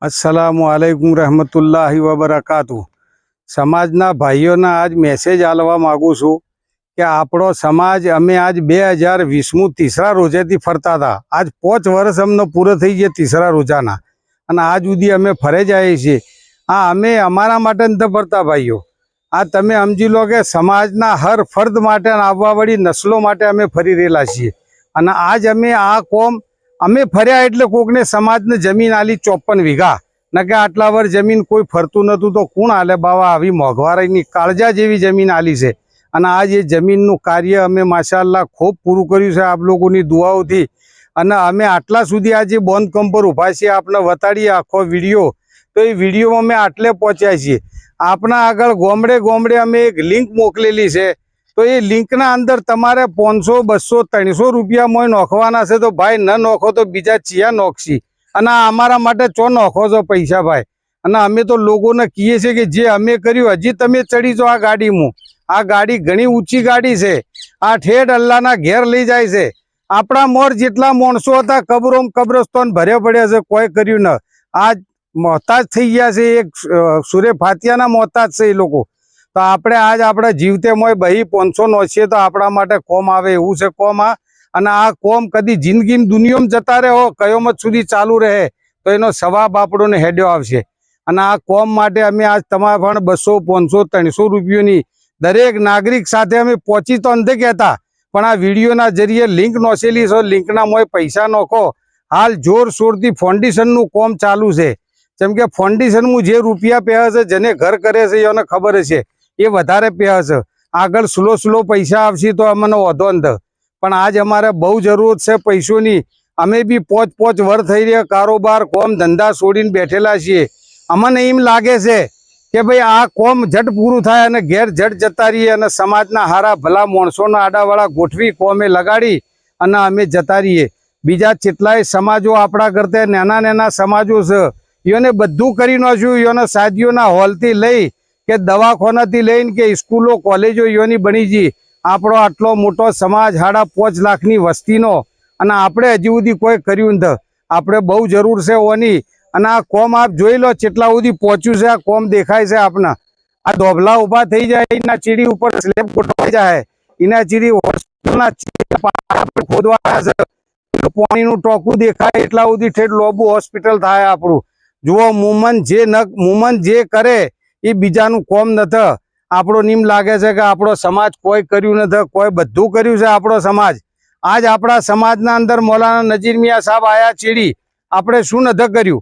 अस्सलामुअलैकुम रहमतुल्लाहि व बरकातुहू। समाजना भाईओना आज मेसेज आलवा मागू छूं कि आपणो समाज अमे आज 2020 तीसरा रोजेथी फरता था। आज 5 वर्ष अमने पूरा थई गया तीसरा रोजाना अने आज सुधी अमे फरे जाए छीए। आ अमे अमारा माटे नथी फरता भाईओ, आ तमे समजी लो कि समाजना हर फर्द माटे आववावाળી नस्लों माटे अमे फरी रहेला छीए। अने आज अमे आ कोम अमे फर्या एटले कोकने समाजने जमीन आली 54 वीघा न के आटला वर जमीन कोई फरतुं नतुं तो कोण आले बावा आवी मोंघवारीनी काळजा जेवी जमीन आली छे। अने आज ए जमीननुं कार्य अमे माशाअल्लाह खूब पूरुं कर्युं छे आप लोगोनी दुआओथी। अने अमे आटला सुधी आज बोध कंप पर उभा छीए। आपने वताड़ीए आखो विडियो, तो ए विडियोमां अमे आटले पहोंच्या छीए। आपना आगळ गोमडे गोमडे अमे एक लिंक मोकलेली छे, तो ये लिंकना अंदर तमारे 500 200 300 रुपया मोय नोखवाना छे। तो भाई न नोखो तो बीजा चिया नोखशी अने अमारा माटे चो नोखो छो पैसा भाई। अने अमे तो लोगोने कहीए छे कि जे अमे कर्युं हजी तमे चढ़ी जो आ गाडीमां। आ गाड़ी घणी ऊंची गाड़ी छे, आ ठेठ अल्लाहना घेर लई जाय छे। आपणा मोर जेटला माणसो हता कब्रोम कब्रस्तान भर्या पड्या छे, कोई कर्युं न। आज मोहताज थई गया छे, एक सूरे फातियाना मोहताज छे ए लोको। तो आपणे आज आपणे जीवते मोय बही 500 नोशीए तो आपणा माटे कोम आवे एवुं छे कोम। आ कोम कदी जिंदगीमां दुनियामां जता रहे हो कयामत सुधी चालू रहे तो एनो सवाब आपणोने हेड्यो आवशे। अने आ कोम माटे अमे आज तमारा पण 200 500 300 रुपयोनी दरेक नागरिक साथे अमे पहोंची तो नथी कहेता, पण आ विडियोना जरिए लिंक नोशेली छे, लिंकना मोय पैसा नोखो। हाल जोरशोरथी फाउंडेशननुं कोम चालू छे। जेम के फाउंडेशनमां जे रुपया पेहा छे, जेने घर करे छे एने खबर छे ये वधारे पेहा छे। आगळ स्लो पैसा आवशे तो अमने वांधो नथी, पण आज अमारे बहु जरूरत छे पैसोनी। अमे बी 5 वर्ष थई रह्या कारोबार कोम धंधा छोड़ीने बेठेला छीए। अमने एम लागे छे कि भाई आ कोम झट पूरुं थाय अने घेर झट जता रहीए अने समाजना हारा भला माणसोना आडावाळा गोठवी कोमे लगाड़ी अने अमे जता रहीए। बीजा चेटलाय समाजो आपणा करते नाना नाना समाजो छे, एने बधुं करी नाख्युं। एने शादीओना हॉलथी लई के दवाखानाथी लईने के स्कूलो कॉलेजो योनी बनी जी। आपणो आटलो मोटो समाज 5.5 लाखनी वस्तीनो अने आपणे हजी सुधी कोई कर्युं नथी। आपणे बहु जरूर छे ओनी। अने आ कोम आप जोई लो चेटला सुधी पहोंच्युं छे। आ कोम देखाय छे आपने। आ धोबला उभा थई जाय, एना चीड़ी उपर स्लेब गोठवाई जाय, एना चीड़ी होस्पिટલना खोदवाना छे। पाणीनुं टोकું देखाय એટલા સુધી ठेठ लोबू होस्पिटल थाय आपणुं। जुओ मुमन जे करे ए बीजानुं कोम नथी। आपणो नीम लागे छे कि आपणो समाज कोई कर्युं नथी, कोई बधुं कर्युं छे आपणो समाज। आज आपणा समाजना अंदर मौलाना नजीर मियाँ साहब आया चीड़ी, आपणे शुं नथी कर्युं?